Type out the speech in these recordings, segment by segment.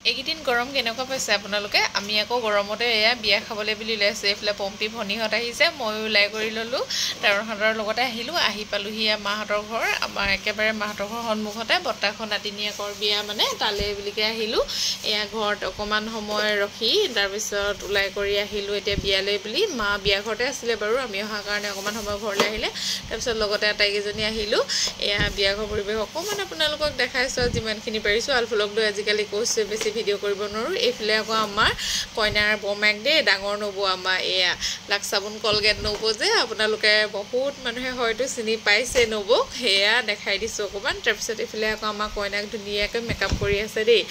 এইকেইদিন গৰম কেনেকুৱা পাইছে আপোনালোকে আমি আকৌ গৰমতে এয়া বিয়া খাবলৈ বুলি ওলাইছোঁ এইফালে পম্পী ভনীহঁত আহিছে ময়ো ওলাই কৰি ল'লোঁ তেওঁহঁতৰ লগতে আহিলোঁ আহি পালোহি মাহঁতৰ ঘৰ আমাৰ একেবাৰে মাহঁতৰ ঘৰ সন্মুখতে বৰ্তাখন নাতিনীয়েকৰ বিয়া মানে তালৈ বুলিকৈ আহিলোঁ এয়া ঘৰত অকণমান সময় ৰখি তাৰপিছত ওলাই কৰি আহিলোঁ এতিয়া বিয়ালৈ বুলি মা বিয়া ঘৰতে আছিলে বাৰু আমি অহাৰ কাৰণে অকণমান সময় ঘৰলৈ আহিলে তাৰপিছত লগতে আটাইকেইজনী আহিলোঁ এয়া বিয়া ঘৰ পৰিৱেশ অকণমান আপোনালোকক দেখাইছোঁ যিমানখিনি পাৰিছোঁ আলফুলক লৈ আজিকালি কৈছোঁ বেছি ভিডিঅ' কৰিব নোৱাৰোঁ এইফালে আকৌ আমাৰ কইনাৰ বৰমাক দেই ডাঙৰ নবৌ আমাৰ এয়া লাক্সাবন কলগেট নবৌ যে আপোনালোকে বহুত মানুহে হয়তো চিনি পাইছে নবৌক সেয়া দেখাই দিছোঁ অকণমান তাৰপিছত এইফালে আকৌ আমাৰ কইনাক ধুনীয়াকৈ মেকআপ কৰি আছে দেই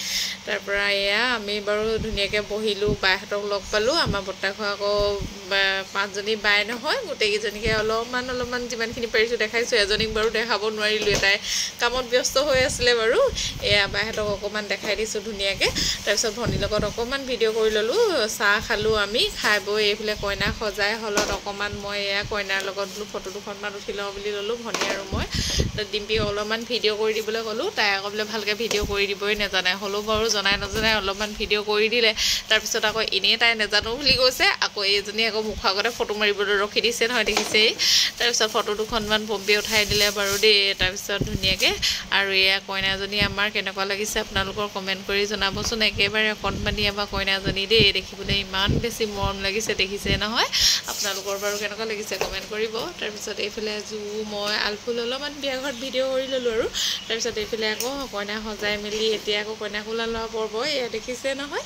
তাৰপৰা এয়া আমি বাৰু ধুনীয়াকৈ বহিলোঁ বাইহঁতক লগ পালোঁ আমাৰ বৰ্তাক আকৌ 5জনী বাই নহয় গোটেইকেইজনীকে অলপমান যিমানখিনি পাৰিছোঁ দেখাইছোঁ এজনীক বাৰু দেখাব নোৱাৰিলোঁ এটাই কামত ব্যস্ত হৈ আছিলে বাৰু এয়া বাইহঁতক অকণমান দেখাই দিছোঁ ধুনীয়াকৈ তাৰপিছত ভনীৰ লগত অকণমান ভিডিঅ' কৰি ল'লোঁ চাহ খালোঁ আমি খাই বৈ এইফালে কইনা সজাই হলত অকণমান মই এয়া কইনাৰ লগত বোলো ফটো দুখনমান উঠি লওঁ বুলি ল'লোঁ ভনী আৰু মই ডিম্পীক অলপমান ভিডিঅ' কৰি দিবলৈ ক'লোঁ তাই আকৌ বোলে ভালকৈ ভিডিঅ' কৰি দিবই নাজানে হ'লেও বাৰু জনাই নজনাই অলপমান ভিডিঅ' কৰি দিলে তাৰপিছত আকৌ এনেই তাই নাজানো বুলি কৈছে আকৌ এইজনী আকৌ মুখৰ আগতে ফটো মাৰিবলৈ ৰখি দিছে নহয় দেখিছেই তাৰপিছত ফটো দুখনমান পম্পীয়ে উঠাই দিলে বাৰু দেই তাৰপিছত ধুনীয়াকৈ আৰু এয়া কইনাজনী আমাৰ কেনেকুৱা লাগিছে আপোনালোকৰ কমেণ্ট কৰি জনাবচোন একেবাৰে অকণমানি আমাৰ কইনাজনী দেই দেখিবলৈ ইমান বেছি মৰম লাগিছে দেখিছে নহয় আপোনালোকৰ বাৰু কেনেকুৱা লাগিছে কমেণ্ট কৰিব তাৰপিছত এইফালে মই আলফুল অলপমান বিয়া ঘৰত ভিডিঅ' কৰি ল'লোঁ আৰু তাৰপিছত এইফালে আকৌ কইনা সজাই মেলি এতিয়া আকৌ কইনাক ওলাই লোৱা পৰ্ব এয়া দেখিছে নহয়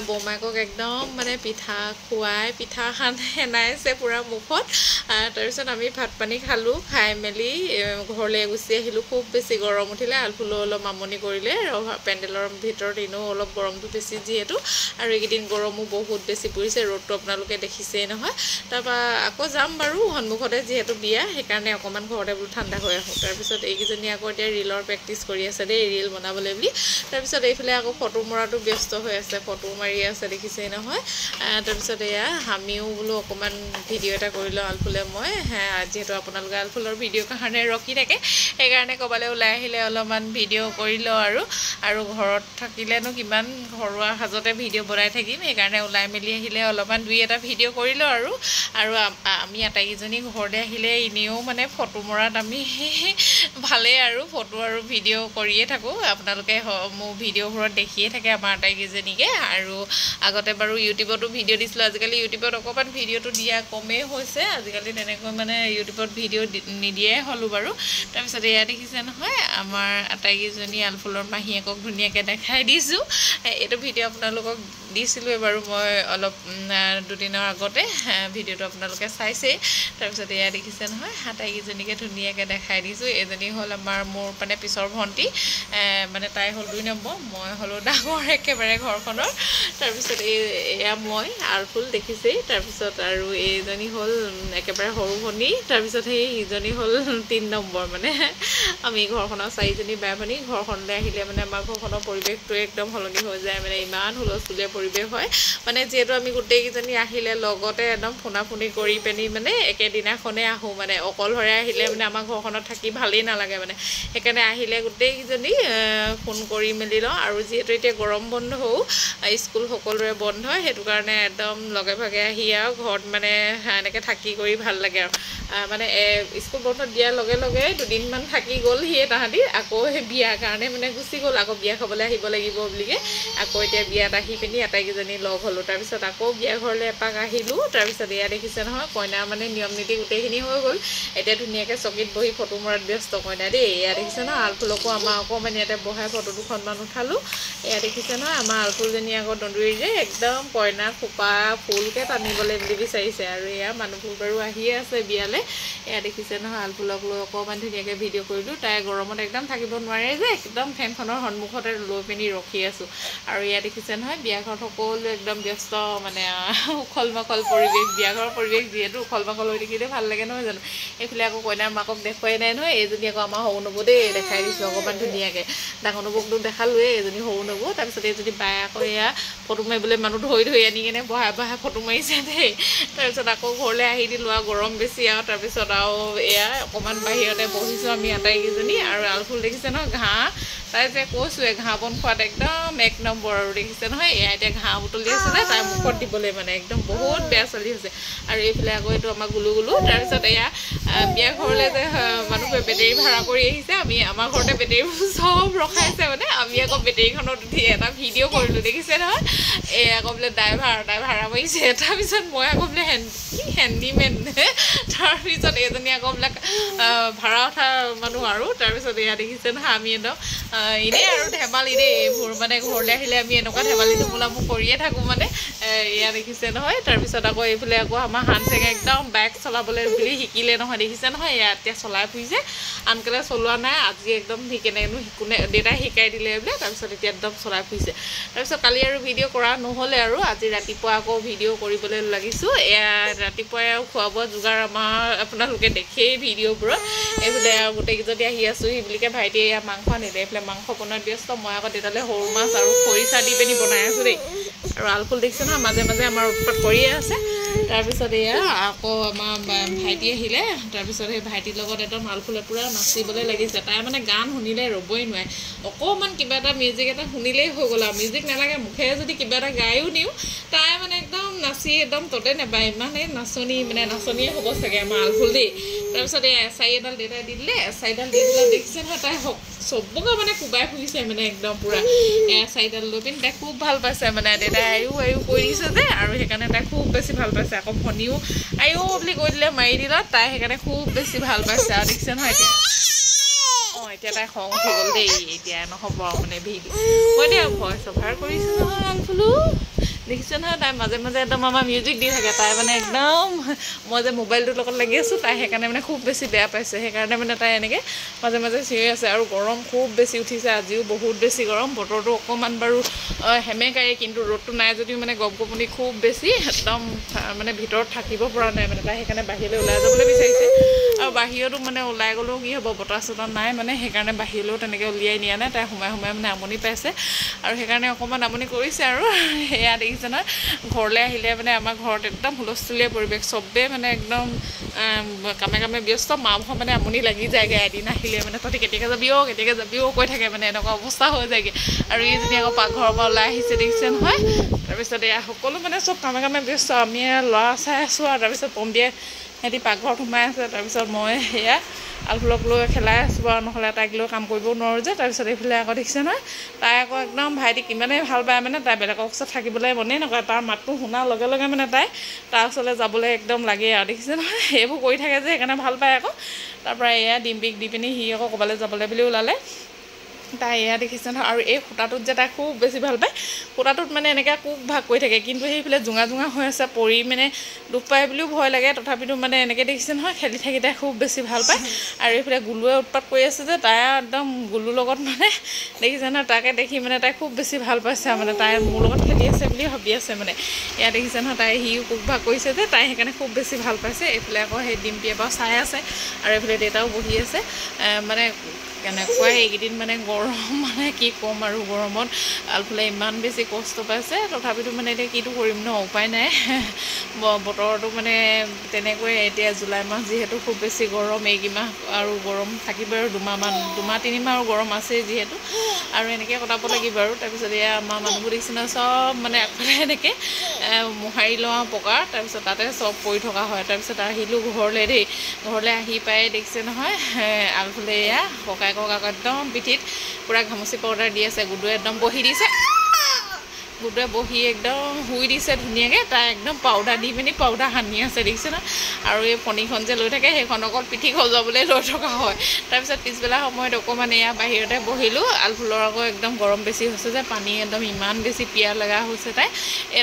বৌমাকক একদম মানে পিঠা খুৱাই পিঠা সেনাইছে পূৰা মুখত তাৰপিছত আমি ভাত পানী খালোঁ খাই মেলি ঘৰলৈ গুচি আহিলোঁ খুব বেছি গৰম উঠিলে আলফুলেও অলপ আমনি কৰিলে পেণ্ডেলৰ ভিতৰত এনেও অলপ গৰমটো বেছি যিহেতু আৰু এইকেইদিন গৰমো বহুত বেছি পৰিছে ৰ'দটো আপোনালোকে দেখিছেই নহয় তাৰপৰা আকৌ যাম বাৰু সন্মুখতে যিহেতু বিয়া সেইকাৰণে অকণমান ঘৰতে বোলো ঠাণ্ডা হৈ আহোঁ তাৰপিছত এইকেইজনী আকৌ এতিয়া ৰিলৰ প্ৰেক্টিচ কৰি আছে দেই ৰিল বনাবলৈ বুলি তাৰপিছত এইফালে আকৌ ফটো মৰাটো ব্যস্ত হৈ আছে ফটো মাৰি আছে দেখিছেই নহয় তাৰপিছত এয়া আমিও বোলো অকণমান ভিডিঅ' এটা কৰি লওঁ আলফুলে মই যিহেতু আপোনালোকে আলফুলৰ ভিডিঅ'ৰ কাৰণে ৰখি থাকে সেইকাৰণে ক'ৰবালৈ ওলাই আহিলে অলপমান ভিডিঅ' কৰি লওঁ আৰু ঘৰত থাকিলেনো কিমান ঘৰুৱা সাজতে ভিডিঅ' বনাই থাকিম সেইকাৰণে ওলাই মেলি আহিলে অলপমান দুই এটা ভিডিঅ' কৰি লওঁ আৰু আমি আটাইকেইজনী ঘৰলৈ আহিলে এনেও মানে ফটো মৰাত আমি ভালেই আৰু ফটো আৰু ভিডিঅ' কৰিয়ে থাকোঁ আপোনালোকে মোৰ ভিডিঅ'বোৰত দেখিয়ে থাকে আমাৰ আটাইকেইজনীকে আৰু আগতে বাৰু ইউটিউবতো ভিডিঅ' দিছিলোঁ আজিকালি ইউটিউবত অকণমান ভিডিঅ'টো দিয়া কমেই হৈছে আজিকালি তেনেকৈ মানে ইউটিউবত ভিডিঅ' নিদিয়াই হ'লোঁ বাৰু তাৰপিছত এয়া দেখিছে নহয় আমাৰ আটাইকেইজনী আলফুলৰ মাহীয়েকক ধুনীয়াকৈ দেখাই দিছোঁ এইটো ভিডিঅ' আপোনালোকক দিছিলোঁৱে বাৰু মই অলপ দুদিনৰ আগতে ভিডিঅ'টো আপোনালোকে চাইছেই তাৰপিছত এয়া দেখিছে নহয় আটাইকেইজনীকে ধুনীয়াকৈ দেখাই দিছোঁ এজনী হ'ল মোৰ মানে পিছৰ ভণ্টি মানে তাই হ'ল 2 নম্বৰ মই হ'লোঁ ডাঙৰ একেবাৰে ঘৰখনৰ তাৰপিছত এয়া মই আলফুল দেখিছেই তাৰপিছত আৰু এইজনী হ'ল একেবাৰে সৰু ভনী তাৰপিছত ইজনী হ'ল 3 নম্বৰ মানে আমি ঘৰখনৰ 4জনী বাই ভনী ঘৰখনলৈ আহিলে মানে আমাৰ ঘৰখনৰ পৰিৱেশটো একদম সলনি হৈ যায় মানে ইমান হুলস্থুলীয়া পৰিৱেশ হয় মানে যিহেতু আমি গোটেইকেইজনী আহিলে লগতে একদম ফোনাফোনি কৰি পিনি মানে একেদিনাখনে আহোঁ মানে অকলশৰে আহিলে মানে আমাৰ ঘৰখনত থাকি ভালেই নালাগে মানে সেইকাৰণে আহিলে গোটেইকেইজনী ফোন কৰি মেলি লওঁ আৰু যিহেতু এতিয়া গৰম বন্ধ হওঁ স্কুল সকলোৰে বন্ধ সেইটো কাৰণে একদম লগে ভাগে আহি আৰু ঘৰত মানে এনেকৈ থাকি কৰি ভাল লাগে আৰু মানে স্কুল বন্ধ দিয়াৰ লগে লগে দুদিনমান থাকি গ'ল তাহাঁতি আকৌ সেই বিয়াৰ কাৰণে মানে গুচি গ'ল আকৌ বিয়া খাবলৈ আহিব লাগিব বুলিকৈ আকৌ এতিয়া বিয়াত আহি পিনি আটাইকেইজনী লগ হ'লোঁ তাৰপিছত আকৌ বিয়া ঘৰলৈ এপাক আহিলোঁ তাৰপিছত এয়া দেখিছে নহয় কইনা মানে নিয়ম নীতি গোটেইখিনি হৈ গ'ল এতিয়া ধুনীয়াকৈ চকীত বহি ফটো মৰাত ব্যস্ত কইনা দেই এয়া দেখিছে নহয় আলফুলকো আমাৰ অকণমান ইয়াতে বহাই ফটো দুখনমান উঠালোঁ এয়া দেখিছে নহয় আমাৰ আলফুলজনী আকৌ দন্দুৰী যে একদম কইনা খোপা ফুলকৈ টানিবলৈ বুলি বিচাৰিছে আৰু এয়া মানুহবোৰ বাৰু আহিয়ে আছে বিয়ালৈ এয়া দেখিছে নহয় আলফুলক লৈ অকণমান ধুনীয়াকৈ ভিডিঅ' কৰিলোঁ তাই গৰমত একদম থাকিব নোৱাৰে যে একদম ফেনখনৰ সন্মুখতে লৈ পিনি ৰখি আছোঁ আৰু এয়া দেখিছে নহয় বিয়াঘৰত সকলো একদম ব্যস্ত মানে উখল মাখল পৰিৱেশ বিয়াঘৰৰ পৰিৱেশ যিহেতু উখল মাখল হৈ থাকিলে ভাল লাগে নহয় জানো এইফালে আকৌ কইনাৰ মাকক দেখুৱাই নাই নহয় এইজনী আকৌ আমাৰ সৰু নবৌ দেই দেখাই দিছোঁ অকণমান ধুনীয়াকৈ ডাঙৰ নবৌকতো দেখালোৱেই এইজনী সৰু নবৌ তাৰপিছত এইজনী বাই আকৌ এয়া ফটো মাৰিবলৈ মানুহ ধৰি আনি কিনে বহাই ফটো মাৰিছে দেই তাৰপিছত আকৌ ঘৰলৈ আহি দিলোঁ আৰু গৰম বেছি আৰু তাৰপিছত আৰু এয়া অকণমান বাহিৰতে বহিছোঁ আমি আটাইকেইজনী আৰু আলফুল দেখিছে নহয় ঘাঁহ তাই যে কৈছোঁৱে ঘাঁহ বন খোৱাত একদম 1 নম্বৰ আৰু দেখিছে নহয় এয়া এতিয়া ঘাঁহ বুটলি আছে যে তাই মুখত দিবলৈ মানে একদম বহুত বেয়া চলি হৈছে আৰু এইফালে আকৌ এইটো আমাৰ গুলু তাৰপিছত এয়া বিয়া ঘৰলৈ যে মানুহে বেটেৰী ভাড়া কৰি আহিছে আমি আমাৰ ঘৰতে বেটেৰীবোৰ চব ৰখাইছে মানে আমি আকৌ বেটেৰীখনত উঠি এটা ভিডিঅ' কৰিলোঁ দেখিছে নহয় এই আকৌ বোলে ড্ৰাইভাৰ ভাড়া মাৰিছে তাৰপিছত মই আকৌ বোলে হেণ্ডিমেন তাৰপিছত এজনী আকৌ বোলে ভাড়া উঠা মানুহ আৰু তাৰপিছত এয়া দেখিছে নহয় আমি একদম এনেই আৰু ধেমালি দেই এইবোৰ মানে ঘৰলৈ আহিলে আমি এনেকুৱা ধেমালি ধুমুলাবোৰ কৰিয়ে থাকোঁ মানে এয়া দেখিছে নহয় তাৰপিছত আকৌ এইফালে আকৌ আমাৰ হানচেঙে একদম বাইক চলাবলৈ বুলি শিকিলে নহয় দেখিছে নহয় এয়া এতিয়া চলাই ফুৰিছে আনকালে চলোৱা নাই আজি একদম কেনেকৈনো শিকোনে দেউতাই শিকাই দিলে বোলে তাৰপিছত এতিয়া একদম চলাই ফুৰিছে তাৰপিছত কালি আৰু ভিডিঅ' কৰা নহ'লে আৰু আজি ৰাতিপুৱা আকৌ ভিডিঅ' কৰিবলৈ লাগিছোঁ এয়া ৰাতিপুৱাই আৰু খোৱা বোৱা যোগাৰ আমাৰ আপোনালোকে দেখেই ভিডিঅ'বোৰত এইফালে আৰু গোটেইকেইজনী আহি আছোঁ সেইবুলিকে ভাইটিয়ে এয়া মাংস আনিলে এইফালে মাংস বনোৱাত ব্যস্ত মই আকৌ দেউতালৈ সৰু মাছ আৰু খৰিচা দি পিনি বনাই আছোঁ দেই আৰু আলফুল দেখিছে নহয় মাজে মাজে আমাৰ উৎপাত কৰিয়ে আছে তাৰপিছত এয়া আকৌ আমাৰ ভাইটি আহিলে তাৰপিছত সেই ভাইটিৰ লগত একদম আলফুলে পূৰা নাচিবলৈ লাগিছে তাই মানে গান শুনিলে ৰ'বই নোৱাৰে অকণমান কিবা এটা মিউজিক এটা শুনিলেই হৈ গ'ল আৰু মিউজিক নালাগে মুখেৰে যদি কিবা এটা গায়ো নিওঁ তাই মানে একদম নাচি একদম ততে নাপায় ইমানেই নাচনীয়ে হ'ব চাগে আমাৰ আলফুল দেই তাৰপিছত এই এচাৰি এডাল দেউতাই দি দিলে এচাৰিডাল দি দিলে দেখিছে নহয় তাই চবকে মানে কোবাই ফুৰিছে মানে একদম পূৰা এচাৰিডাল লৈ পিনি তাই খুব ভাল পাইছে মানে দেউতাই আয়ো কৰি দিছে যে আৰু সেইকাৰণে তাই খুব বেছি ভাল পাইছে আকৌ ভনীও আয়ো বুলি কৈ দিলে মাৰি দিলত তাই সেইকাৰণে খুব বেছি ভাল পাইছে আৰু দেখিছে নহয় এতিয়া এতিয়া তাই খং উঠি গ'ল দেই এতিয়া নহ'ব আৰু মানে ভিডিঅ' মই এতিয়া ভইচ অভাৰ কৰিছোঁ নহয় আলফুলো দেখিছে নহয় তাই মাজে মাজে একদম আমাৰ মিউজিক দি থাকে তাই মানে একদম মই যে মোবাইলটোৰ লগত লাগি আছোঁ তাই সেইকাৰণে মানে খুব বেছি বেয়া পাইছে সেইকাৰণে মানে তাই এনেকৈ মাজে মাজে চিঞৰি আছে আৰু গৰম খুব বেছি উঠিছে আজিও বহুত বেছি গৰম বতৰটো অকণমান বাৰু সেমেকায়ে কিন্তু ৰ'দটো নাই যদিও মানে গপগপনি খুব বেছি একদম মানে ভিতৰত থাকিব পৰা নাই মানে তাই সেইকাৰণে বাহিৰলৈ ওলাই যাবলৈ বিচাৰিছে আৰু বাহিৰতো মানে ওলাই গ'লেও কি হ'ব বতাহ চতাহ নাই মানে সেইকাৰণে বাহিৰলৈও তেনেকৈ উলিয়াই নিয়া নাই তাই সোমাই মানে আমনি পাইছে আৰু সেইকাৰণে অকণমান আমনি কৰিছে আৰু সেয়া দেখিছে নহয় ঘৰলৈ আহিলে মানে আমাৰ ঘৰত একদম হুলস্থুলীয়া পৰিৱেশ চবেই মানে একদম কামে ব্যস্ত মাহঁত মানে আমনি লাগি যায়গৈ এদিন আহিলে মানে তহঁতি কেতিয়াকৈ যাবিও কৈ থাকে মানে এনেকুৱা অৱস্থা হৈ যায়গৈ আৰু এইজনী আকৌ পাকঘৰৰ পৰা ওলাই আহিছে দেখিছে নহয় তাৰপিছত এয়া সকলো মানে চব কামে ব্যস্ত আমি ল'ৰা চাই আছোঁ আৰু তাৰপিছত পম্পীয়ে সিহঁতি পাকঘৰত সোমাই আছে তাৰপিছত মই সেয়া আলফুলক লৈ খেলাই আছোঁ আৰু নহ'লে তাইক লৈ কাম কৰিবও নোৱাৰোঁ যে তাৰপিছত এইফালে আকৌ দেখিছে নহয় তাই আকৌ একদম ভাইটিক ইমানেই ভাল পায় মানে তাই বেলেগৰ ওচৰত থাকিবলৈ মনেই নকৰে তাৰ মাতটো শুনাৰ লগে লগে মানে তাই তাৰ ওচৰলৈ যাবলৈ একদম লাগে আৰু দেখিছে নহয় এইবোৰ কৰি থাকে যে সেইকাৰণে ভাল পায় আকৌ তাৰপৰা এয়া ডিম্পিক দি পিনি সি আকৌ ক'ৰবালৈ যাবলৈ বুলি ওলালে তাই এয়া দেখিছে নহয় আৰু এই সূতাটোত যে তাই খুব বেছি ভাল পায় সূতাটোত মানে এনেকৈ কোক ভাগ কৰি থাকে কিন্তু সেইফালে জোঙা হৈ আছে পৰি মানে দুখ পায় বুলিও ভয় লাগে তথাপিতো মানে এনেকৈ দেখিছে নহয় খেলি থাকি তাই খুব বেছি ভাল পায় আৰু এইফালে গুলুৱে উৎপাত কৰি আছে যে তাই একদম গুলুৰ লগত মানে দেখিছে নহয় তাকে দেখি মানে তাই খুব বেছি ভাল পাইছে মানে তাই মোৰ লগত খেলি আছে বুলি ভাবি আছে মানে এয়া দেখিছে নহয় তাই সিও কোক ভাগ কৰিছে যে তাই সেইকাৰণে খুব বেছি ভাল পাইছে এইফালে আকৌ সেই ডিম্পীয়ে বাৰু চাই আছে আৰু এইফালে দেউতাও বহি আছে মানে কেনেকুৱা এইকেইদিন মানে গৰম মানে কি ক'ম আৰু গৰমত আলফুলে ইমান বেছি কষ্ট পাইছে তথাপিতো মানে এতিয়া কিটো কৰিম ন উপায় নাই বতৰটো মানে তেনেকৈ এতিয়া জুলাই মাহ যিহেতু খুব বেছি গৰম এইকেইমাহ আৰু গৰম থাকিব আৰু দুমাহ তিনিমাহ আৰু গৰম আছেই যিহেতু আৰু এনেকৈ কটাব লাগিব আৰু তাৰপিছত এয়া আমাৰ মানুহবোৰ দেখিছে নহয় চব মানে আগফালে এনেকৈ মোহাৰি লওঁ পকা তাৰপিছত তাতে চব পৰি থকা হয় তাৰপিছত আহিলোঁ ঘৰলৈ দেই ঘৰলৈ আহি পাই দেখিছে নহয় আলফুলে এয়া ককায়েকক আকৌ একদম পিঠিত পূৰা ঘামচি পাউডাৰ দি আছে গুডুৱে একদম বহি দিছে গুডুৱে বহি একদম শুই দিছে ধুনীয়াকৈ তাই একদম পাউডাৰ দি পিনি পাউডাৰ সানি আছে দেখিছে ন আৰু এই ফণীখন যে লৈ থাকে সেইখন অকল পিঠি সজাবলৈ লৈ থকা হয় তাৰপিছত পিছবেলা সময়ত অকণমান এয়া বাহিৰতে বহিলোঁ আলফুলৰ আকৌ একদম গৰম বেছি হৈছে যে পানী একদম ইমান বেছি পিয়াহ লগা হৈছে তাই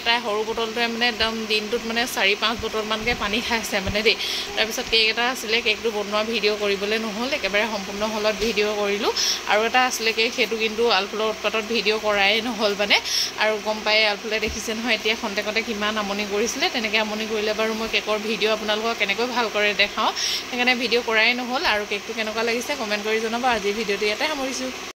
তাই সৰু বটলটোৱে মানে একদম দিনটোত মানে 4-5 বটলমানকৈ পানী খাইছে মানে দেই তাৰপিছত কেক এটা আছিলে কেকটো বনোৱা ভিডিঅ' কৰিবলৈ নহ'ল একেবাৰে সম্পূৰ্ণ হলত ভিডিঅ' কৰিলোঁ আৰু এটা আছিলে কেক সেইটো কিন্তু আলফুলৰ উৎপাতত ভিডিঅ' কৰাই নহ'ল মানে আৰু গম পাই আলফুলে দেখিছে নহয় এতিয়া খন্তেকতে কিমান আমনি কৰিছিলে তেনেকৈ আমনি কৰিলে বাৰু মই কেকৰ ভিডিঅ' আপোনালোকক কেনেকৈ ভাল কৰে দেখাওঁ সেইকাৰণে ভিডিঅ' কৰাই নহ'ল আৰু কেকটো কেনেকুৱা লাগিছে কমেণ্ট কৰি জনাব আজিৰ ভিডিঅ'টো ইয়াতে সামৰিছোঁ।